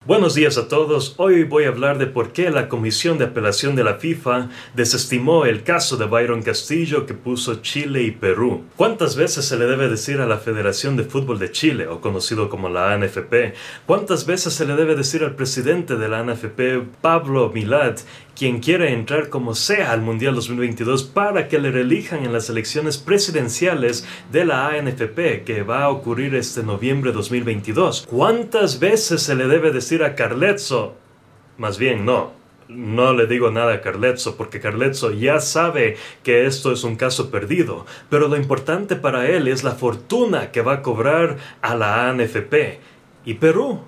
Buenos días a todos. Hoy voy a hablar de por qué la Comisión de Apelación de la FIFA desestimó el caso de Byron Castillo que puso Chile y Perú. ¿Cuántas veces se le debe decir a la Federación de Fútbol de Chile, o conocido como la ANFP? ¿Cuántas veces se le debe decir al presidente de la ANFP, Pablo Milad, quien quiere entrar como sea al Mundial 2022 para que le reelijan en las elecciones presidenciales de la ANFP que va a ocurrir este noviembre 2022? ¿Cuántas veces se le debe decir a Carletzo? Más bien, no le digo nada a Carletzo porque Carletzo ya sabe que esto es un caso perdido, pero lo importante para él es la fortuna que va a cobrar a la ANFP. ¿Y Perú?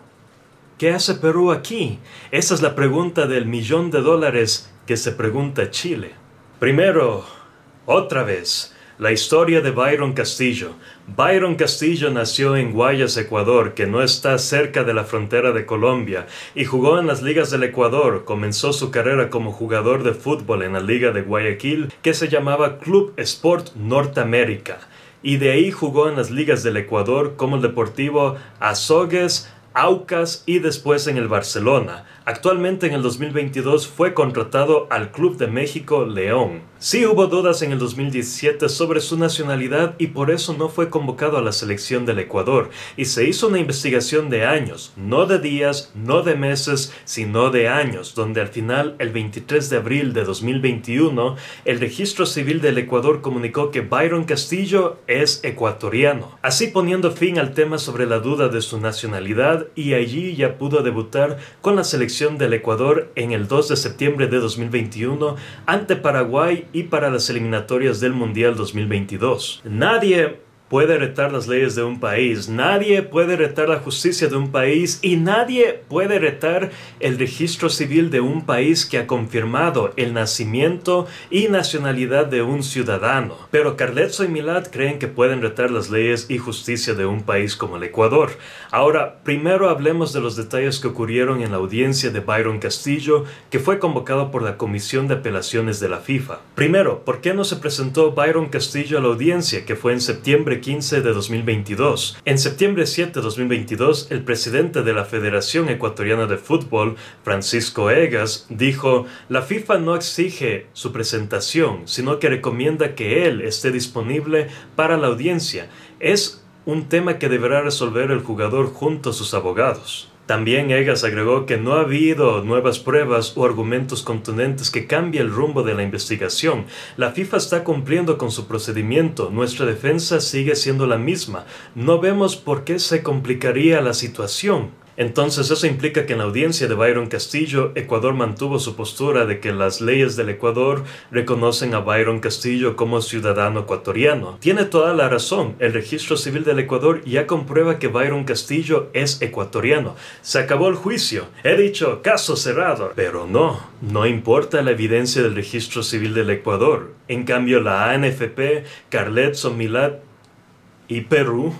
¿Qué hace Perú aquí? Esa es la pregunta del $1.000.000 que se pregunta Chile. Primero, otra vez, la historia de Byron Castillo. Byron Castillo nació en Guayas, Ecuador, que no está cerca de la frontera de Colombia, y jugó en las ligas del Ecuador. Comenzó su carrera como jugador de fútbol en la Liga de Guayaquil, que se llamaba Club Sport Norteamérica, y de ahí jugó en las ligas del Ecuador como el Deportivo Azogues, Aucas y después en el Barcelona. Actualmente en el 2022 fue contratado al Club de México León. Sí hubo dudas en el 2017 sobre su nacionalidad y por eso no fue convocado a la selección del Ecuador. Y se hizo una investigación de años, no de días, no de meses, sino de años, donde al final, el 23 de abril de 2021, el Registro Civil del Ecuador comunicó que Byron Castillo es ecuatoriano, así poniendo fin al tema sobre la duda de su nacionalidad, y allí ya pudo debutar con la selección del Ecuador en el 2 de septiembre de 2021 ante Paraguay y para las eliminatorias del Mundial 2022. Nadie puede retar las leyes de un país, nadie puede retar la justicia de un país y nadie puede retar el registro civil de un país que ha confirmado el nacimiento y nacionalidad de un ciudadano. Pero Carletzo y Milad creen que pueden retar las leyes y justicia de un país como el Ecuador. Ahora, primero hablemos de los detalles que ocurrieron en la audiencia de Byron Castillo, que fue convocado por la Comisión de Apelaciones de la FIFA. Primero, ¿por qué no se presentó Byron Castillo a la audiencia, que fue en septiembre 15 de 2022. En septiembre 7 de 2022, el presidente de la Federación Ecuatoriana de Fútbol, Francisco Egas, dijo: la FIFA no exige su presentación, sino que recomienda que él esté disponible para la audiencia. Es un tema que deberá resolver el jugador junto a sus abogados. También Egas agregó que no ha habido nuevas pruebas o argumentos contundentes que cambien el rumbo de la investigación. La FIFA está cumpliendo con su procedimiento. Nuestra defensa sigue siendo la misma. No vemos por qué se complicaría la situación. Entonces eso implica que en la audiencia de Byron Castillo, Ecuador mantuvo su postura de que las leyes del Ecuador reconocen a Byron Castillo como ciudadano ecuatoriano. Tiene toda la razón, el registro civil del Ecuador ya comprueba que Byron Castillo es ecuatoriano. Se acabó el juicio. He dicho, caso cerrado. Pero no importa la evidencia del registro civil del Ecuador. En cambio, la ANFP, Carletzo, Milad y Perú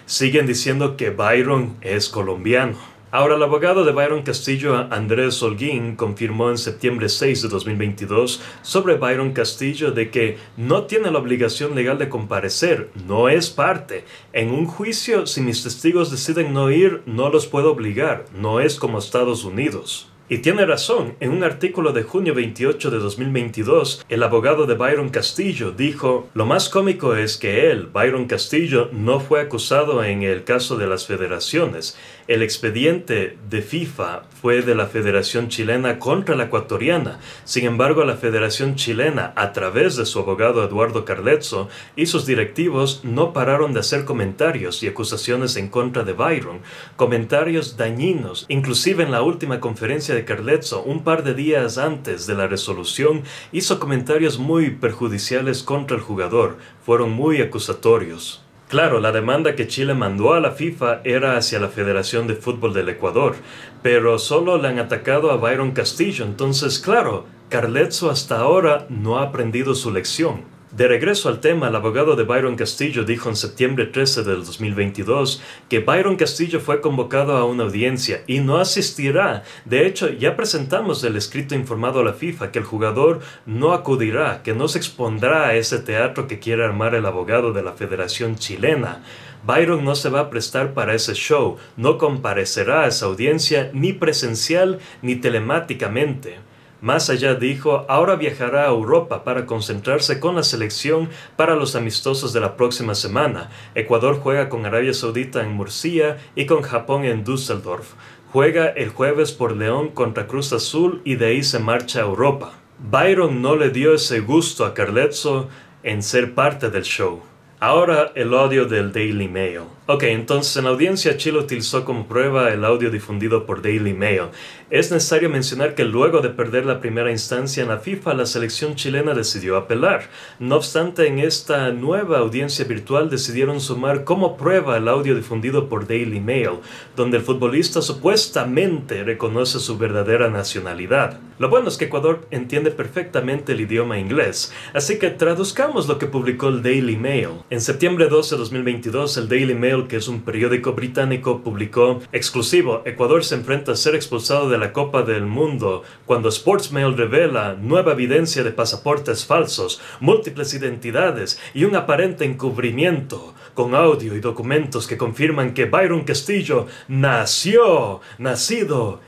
siguen diciendo que Byron es colombiano. Ahora, el abogado de Byron Castillo, Andrés Holguín, confirmó en septiembre 6 de 2022 sobre Byron Castillo de que no tiene la obligación legal de comparecer, no es parte. En un juicio, si mis testigos deciden no ir, no los puedo obligar, no es como Estados Unidos. Y tiene razón, en un artículo de junio 28 de 2022, el abogado de Byron Castillo dijo: lo más cómico es que él, Byron Castillo, no fue acusado en el caso de las federaciones. El expediente de FIFA fue de la Federación Chilena contra la ecuatoriana. Sin embargo, la Federación Chilena, a través de su abogado Eduardo Carletzo y sus directivos, no pararon de hacer comentarios y acusaciones en contra de Byron. Comentarios dañinos. Inclusive en la última conferencia de Carletzo, un par de días antes de la resolución, hizo comentarios muy perjudiciales contra el jugador. Fueron muy acusatorios. Claro, la demanda que Chile mandó a la FIFA era hacia la Federación de Fútbol del Ecuador, pero solo le han atacado a Byron Castillo, entonces claro, Carletzo hasta ahora no ha aprendido su lección. De regreso al tema, el abogado de Byron Castillo dijo en septiembre 13 del 2022 que Byron Castillo fue convocado a una audiencia y no asistirá. De hecho, ya presentamos el escrito informado a la FIFA que el jugador no acudirá, que no se expondrá a ese teatro que quiere armar el abogado de la Federación Chilena. Byron no se va a prestar para ese show, no comparecerá a esa audiencia ni presencial ni telemáticamente. Más allá dijo, ahora viajará a Europa para concentrarse con la selección para los amistosos de la próxima semana. Ecuador juega con Arabia Saudita en Murcia y con Japón en Düsseldorf. Juega el jueves por León contra Cruz Azul y de ahí se marcha a Europa. Byron no le dio ese gusto a Carletzo en ser parte del show. Ahora el audio del Daily Mail. Ok, entonces en la audiencia Chile utilizó como prueba el audio difundido por Daily Mail. Es necesario mencionar que luego de perder la primera instancia en la FIFA, la selección chilena decidió apelar. No obstante, en esta nueva audiencia virtual decidieron sumar como prueba el audio difundido por Daily Mail, donde el futbolista supuestamente reconoce su verdadera nacionalidad. Lo bueno es que Ecuador entiende perfectamente el idioma inglés, así que traduzcamos lo que publicó el Daily Mail. En septiembre 12 de 2022, el Daily Mail, que es un periódico británico, publicó exclusivo: Ecuador se enfrenta a ser expulsado de la Copa del Mundo cuando Sportsmail revela nueva evidencia de pasaportes falsos, múltiples identidades y un aparente encubrimiento, con audio y documentos que confirman que Byron Castillo nacido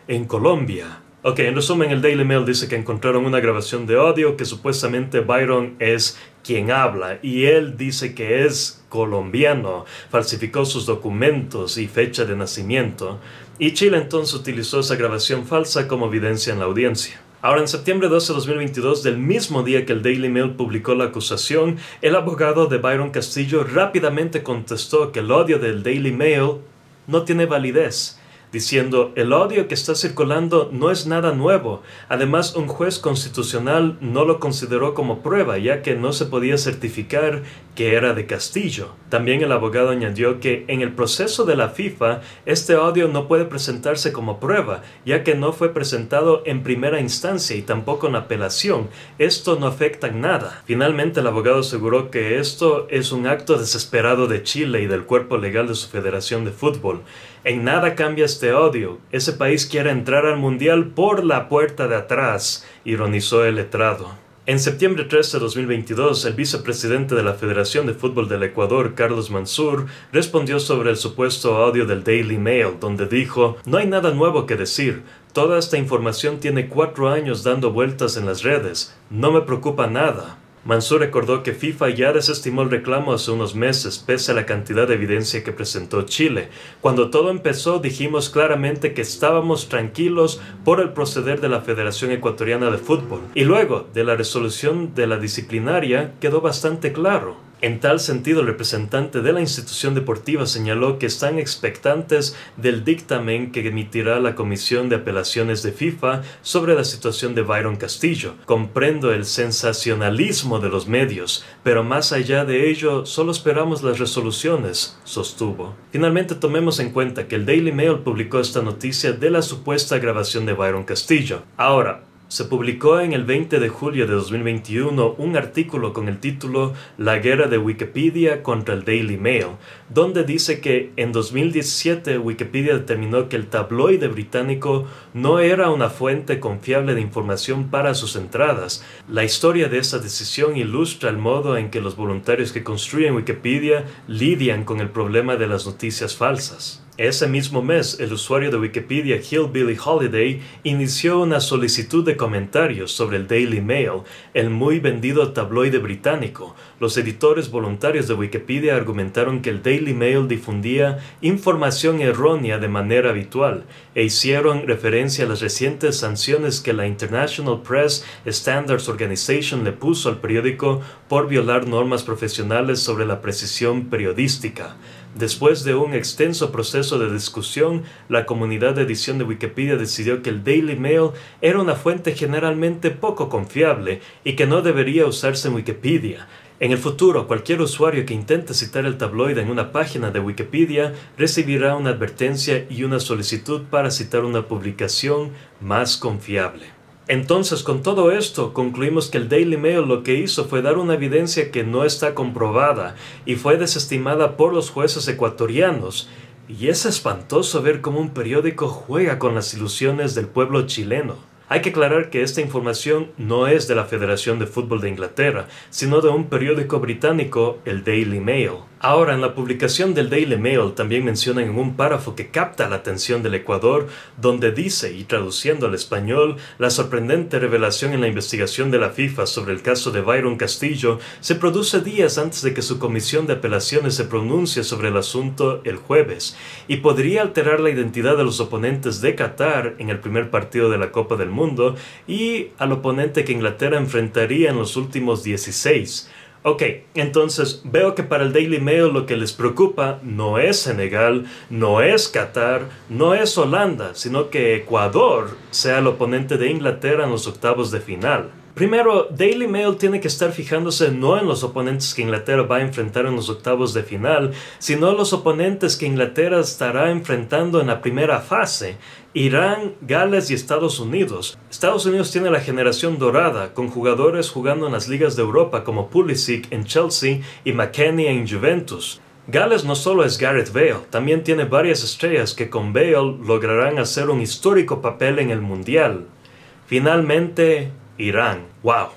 en Colombia. Ok, en resumen, el Daily Mail dice que encontraron una grabación de audio que supuestamente Byron es quien habla y él dice que es colombiano, falsificó sus documentos y fecha de nacimiento, y Chile entonces utilizó esa grabación falsa como evidencia en la audiencia. Ahora, en septiembre 12 de 2022, del mismo día que el Daily Mail publicó la acusación, el abogado de Byron Castillo rápidamente contestó que el audio del Daily Mail no tiene validez, diciendo: el audio que está circulando no es nada nuevo. Además, un juez constitucional no lo consideró como prueba, ya que no se podía certificar que era de Castillo. También el abogado añadió que en el proceso de la FIFA, este audio no puede presentarse como prueba, ya que no fue presentado en primera instancia y tampoco en apelación. Esto no afecta en nada. Finalmente, el abogado aseguró que esto es un acto desesperado de Chile y del cuerpo legal de su federación de fútbol. En nada cambia este audio. Ese país quiere entrar al mundial por la puerta de atrás, ironizó el letrado. En septiembre 13 de 2022, el vicepresidente de la Federación de Fútbol del Ecuador, Carlos Mansur, respondió sobre el supuesto audio del Daily Mail, donde dijo: no hay nada nuevo que decir. Toda esta información tiene 4 años dando vueltas en las redes. No me preocupa nada. Mansur recordó que FIFA ya desestimó el reclamo hace unos meses, pese a la cantidad de evidencia que presentó Chile. Cuando todo empezó, dijimos claramente que estábamos tranquilos por el proceder de la Federación Ecuatoriana de Fútbol. Y luego de la resolución de la disciplinaria, quedó bastante claro. En tal sentido, el representante de la institución deportiva señaló que están expectantes del dictamen que emitirá la Comisión de Apelaciones de FIFA sobre la situación de Byron Castillo. Comprendo el sensacionalismo de los medios, pero más allá de ello, solo esperamos las resoluciones, sostuvo. Finalmente, tomemos en cuenta que el Daily Mail publicó esta noticia de la supuesta grabación de Byron Castillo. Ahora, se publicó en el 20 de julio de 2021 un artículo con el título La guerra de Wikipedia contra el Daily Mail, donde dice que en 2017 Wikipedia determinó que el tabloide británico no era una fuente confiable de información para sus entradas. La historia de esa decisión ilustra el modo en que los voluntarios que construyen Wikipedia lidian con el problema de las noticias falsas. Ese mismo mes, el usuario de Wikipedia Hillbilly Holiday inició una solicitud de comentarios sobre el Daily Mail, el muy vendido tabloide británico. Los editores voluntarios de Wikipedia argumentaron que el Daily Mail difundía información errónea de manera habitual e hicieron referencia a las recientes sanciones que la International Press Standards Organization le puso al periódico por violar normas profesionales sobre la precisión periodística. Después de un extenso proceso de discusión, la comunidad de edición de Wikipedia decidió que el Daily Mail era una fuente generalmente poco confiable y que no debería usarse en Wikipedia. En el futuro, cualquier usuario que intente citar el tabloide en una página de Wikipedia recibirá una advertencia y una solicitud para citar una publicación más confiable. Entonces, con todo esto, concluimos que el Daily Mail lo que hizo fue dar una evidencia que no está comprobada y fue desestimada por los jueces ecuatorianos. Y es espantoso ver cómo un periódico juega con las ilusiones del pueblo chileno. Hay que aclarar que esta información no es de la Federación de Fútbol de Inglaterra, sino de un periódico británico, el Daily Mail. Ahora, en la publicación del Daily Mail también mencionan en un párrafo que capta la atención del Ecuador, donde dice, y traduciendo al español, la sorprendente revelación en la investigación de la FIFA sobre el caso de Byron Castillo se produce días antes de que su comisión de apelaciones se pronuncie sobre el asunto el jueves, y podría alterar la identidad de los oponentes de Qatar en el primer partido de la Copa del Mundo y al oponente que Inglaterra enfrentaría en los últimos 16. Ok, entonces veo que para el Daily Mail lo que les preocupa no es Senegal, no es Qatar, no es Holanda, sino que Ecuador sea el oponente de Inglaterra en los octavos de final. Primero, Daily Mail tiene que estar fijándose no en los oponentes que Inglaterra va a enfrentar en los octavos de final, sino los oponentes que Inglaterra estará enfrentando en la primera fase. Irán, Gales y Estados Unidos. Estados Unidos tiene la generación dorada, con jugadores jugando en las ligas de Europa como Pulisic en Chelsea y McKennie en Juventus. Gales no solo es Gareth Bale, también tiene varias estrellas que con Bale lograrán hacer un histórico papel en el Mundial. Finalmente, Irán. ¡Wow!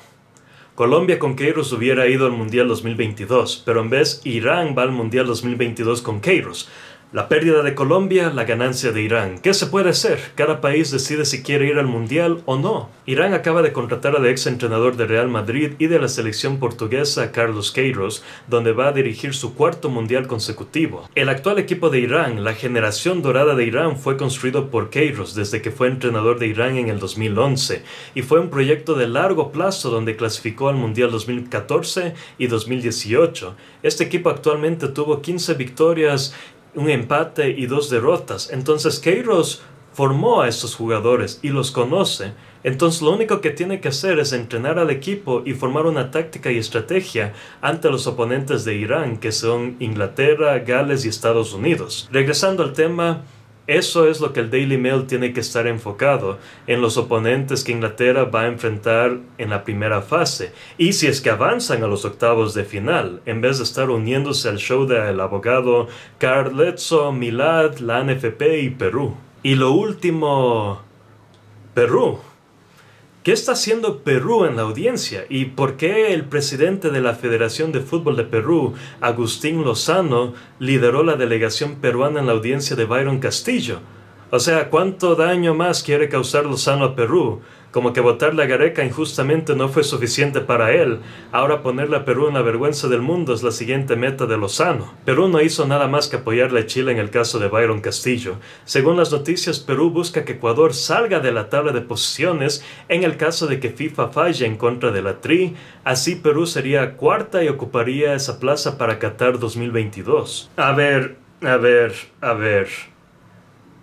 Colombia con Queiroz hubiera ido al Mundial 2022, pero en vez Irán va al Mundial 2022 con Queiroz. La pérdida de Colombia, la ganancia de Irán. ¿Qué se puede hacer? Cada país decide si quiere ir al Mundial o no. Irán acaba de contratar al ex entrenador de Real Madrid y de la selección portuguesa Carlos Queiroz, donde va a dirigir su cuarto Mundial consecutivo. El actual equipo de Irán, la generación dorada de Irán, fue construido por Queiroz desde que fue entrenador de Irán en el 2011 y fue un proyecto de largo plazo donde clasificó al Mundial 2014 y 2018. Este equipo actualmente tuvo 15 victorias, un empate y 2 derrotas. Entonces Queiroz formó a estos jugadores y los conoce. Entonces lo único que tiene que hacer es entrenar al equipo y formar una táctica y estrategia ante los oponentes de Irán, que son Inglaterra, Gales y Estados Unidos. Regresando al tema, eso es lo que el Daily Mail tiene que estar enfocado, en los oponentes que Inglaterra va a enfrentar en la primera fase, y si es que avanzan a los octavos de final, en vez de estar uniéndose al show del abogado Carletso, Milad, la ANFP y Perú. Y lo último, Perú. ¿Qué está haciendo Perú en la audiencia? ¿Y por qué el presidente de la Federación de Fútbol de Perú, Agustín Lozano, lideró la delegación peruana en la audiencia de Byron Castillo? O sea, ¿cuánto daño más quiere causar Lozano a Perú? Como que votarle a Gareca injustamente no fue suficiente para él. Ahora ponerle a Perú en la vergüenza del mundo es la siguiente meta de Lozano. Perú no hizo nada más que apoyarle a Chile en el caso de Byron Castillo. Según las noticias, Perú busca que Ecuador salga de la tabla de posiciones en el caso de que FIFA falle en contra de la TRI. Así Perú sería cuarta y ocuparía esa plaza para Qatar 2022. A ver.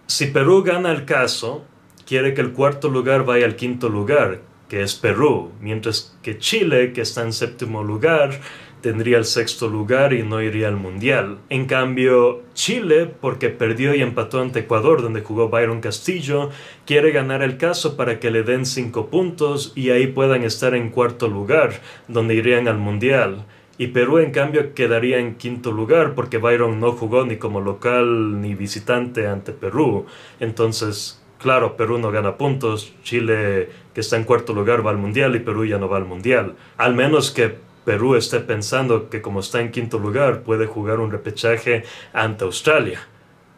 Si Perú gana el caso, quiere que el cuarto lugar vaya al quinto lugar, que es Perú, mientras que Chile, que está en séptimo lugar, tendría el sexto lugar y no iría al Mundial. En cambio, Chile, porque perdió y empató ante Ecuador, donde jugó Byron Castillo, quiere ganar el caso para que le den 5 puntos y ahí puedan estar en cuarto lugar, donde irían al Mundial. Y Perú, en cambio, quedaría en quinto lugar porque Byron no jugó ni como local ni visitante ante Perú. Entonces, claro, Perú no gana puntos, Chile, que está en cuarto lugar, va al Mundial y Perú ya no va al Mundial. Al menos que Perú esté pensando que como está en quinto lugar puede jugar un repechaje ante Australia.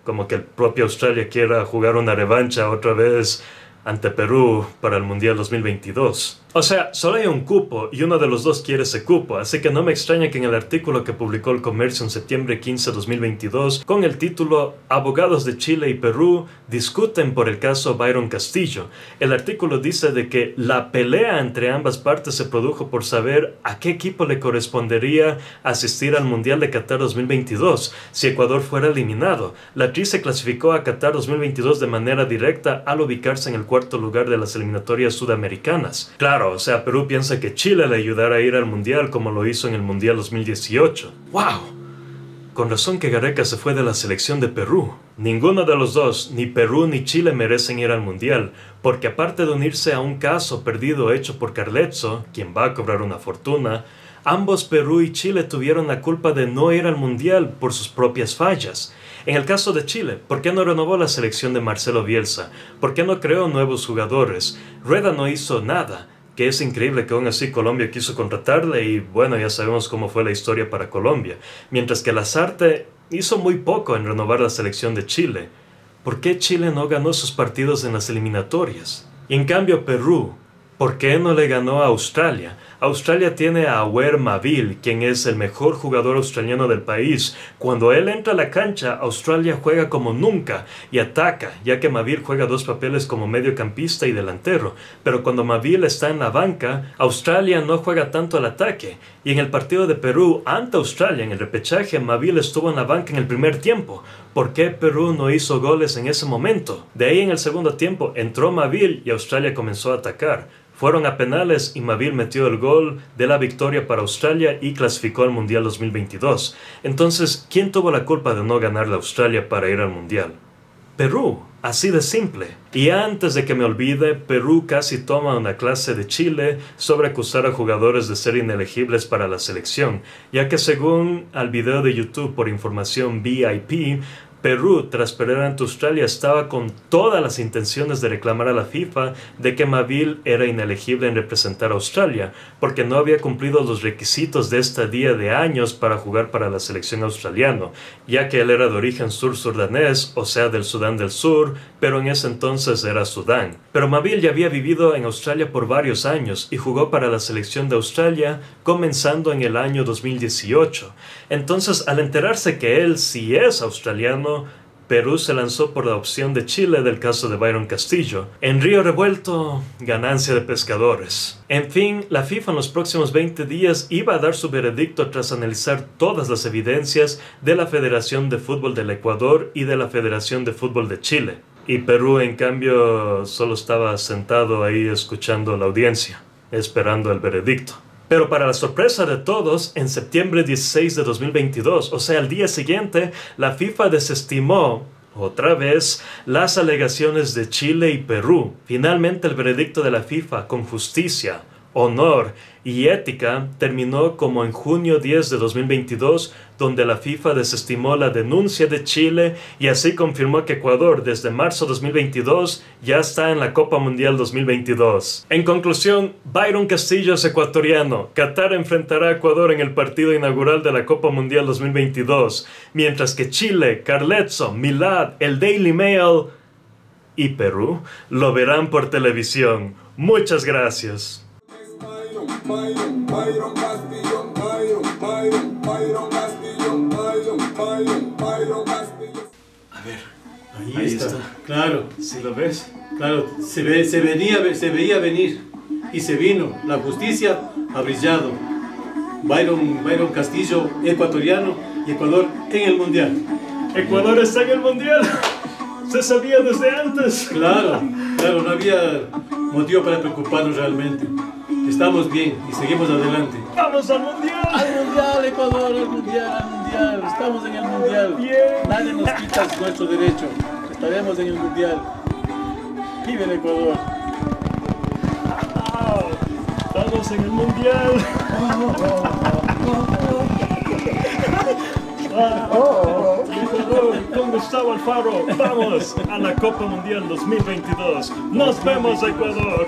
Como que el propio Australia quiera jugar una revancha otra vez ante Perú para el Mundial 2022. O sea, solo hay un cupo y uno de los dos quiere ese cupo, así que no me extraña que en el artículo que publicó El Comercio en septiembre 15 de 2022, con el título Abogados de Chile y Perú discuten por el caso Byron Castillo, el artículo dice de que la pelea entre ambas partes se produjo por saber a qué equipo le correspondería asistir al Mundial de Qatar 2022 si Ecuador fuera eliminado. La TRI se clasificó a Qatar 2022 de manera directa al ubicarse en el cuarto lugar de las eliminatorias sudamericanas. Claro, o sea, Perú piensa que Chile le ayudará a ir al Mundial como lo hizo en el Mundial 2018. ¡Wow! Con razón que Gareca se fue de la selección de Perú. Ninguno de los dos, ni Perú ni Chile, merecen ir al Mundial, porque aparte de unirse a un caso perdido hecho por Carletso, quien va a cobrar una fortuna, ambos Perú y Chile tuvieron la culpa de no ir al Mundial por sus propias fallas. En el caso de Chile, ¿por qué no renovó la selección de Marcelo Bielsa? ¿Por qué no creó nuevos jugadores? Rueda no hizo nada. que es increíble que aún así Colombia quiso contratarle y bueno, ya sabemos cómo fue la historia para Colombia. Mientras que Lasarte hizo muy poco en renovar la selección de Chile. ¿Por qué Chile no ganó sus partidos en las eliminatorias? Y en cambio Perú, ¿por qué no le ganó a Australia? Australia tiene a Awer Mavil, quien es el mejor jugador australiano del país. Cuando él entra a la cancha, Australia juega como nunca y ataca, ya que Mavil juega dos papeles como mediocampista y delantero. Pero cuando Mavil está en la banca, Australia no juega tanto al ataque. Y en el partido de Perú ante Australia, en el repechaje, Mavil estuvo en la banca en el primer tiempo. ¿Por qué Perú no hizo goles en ese momento? De ahí en el segundo tiempo entró Mavil y Australia comenzó a atacar. Fueron a penales y Mavil metió el gol de la victoria para Australia y clasificó al Mundial 2022. Entonces, ¿quién tuvo la culpa de no ganarle a Australia para ir al Mundial? Perú, así de simple. Y antes de que me olvide, Perú casi toma una clase de Chile sobre acusar a jugadores de ser inelegibles para la selección, ya que según al video de YouTube por información VIP, Perú, tras perder ante Australia, estaba con todas las intenciones de reclamar a la FIFA de que Mavil era inelegible en representar a Australia, porque no había cumplido los requisitos de estadía de años para jugar para la selección australiana, ya que él era de origen sur-sudanés, o sea del Sudán del Sur, pero en ese entonces era Sudán. Pero Mavil ya había vivido en Australia por varios años y jugó para la selección de Australia comenzando en el año 2018. Entonces, al enterarse que él sí es australiano, Perú se lanzó por la opción de Chile del caso de Byron Castillo. En río revuelto, ganancia de pescadores. En fin, la FIFA en los próximos 20 días iba a dar su veredicto tras analizar todas las evidencias de la Federación de Fútbol del Ecuador y de la Federación de Fútbol de Chile. Y Perú, en cambio, solo estaba sentado ahí escuchando la audiencia, esperando el veredicto. Pero para la sorpresa de todos, en septiembre 16 de 2022, o sea, al día siguiente, la FIFA desestimó otra vez las alegaciones de Chile y Perú. Finalmente, el veredicto de la FIFA, con justicia, honor y ética, terminó como en junio 10 de 2022, donde la FIFA desestimó la denuncia de Chile y así confirmó que Ecuador desde marzo 2022 ya está en la Copa Mundial 2022. En conclusión, Byron Castillo es ecuatoriano. Qatar enfrentará a Ecuador en el partido inaugural de la Copa Mundial 2022, mientras que Chile, Carletzo, Milad, el Daily Mail y Perú lo verán por televisión. Muchas gracias. Byron Castillo. A ver, ahí está. Claro, ¿Sí lo ves? claro, se veía venir y se vino. La justicia ha brillado. Byron Castillo, ecuatoriano, y Ecuador en el Mundial. Ecuador está en el Mundial. Se sabía desde antes. Claro, no había motivo para preocuparnos realmente. Estamos bien y seguimos adelante. ¡Vamos al Mundial! Al Mundial, Ecuador, al Mundial. Estamos en el Mundial. Bien. Nadie nos quita nuestro derecho. Estaremos en el Mundial. Vive el Ecuador. Estamos en el Mundial. Ecuador, con Gustavo Alfaro, vamos a la Copa Mundial 2022. Nos vemos, Ecuador.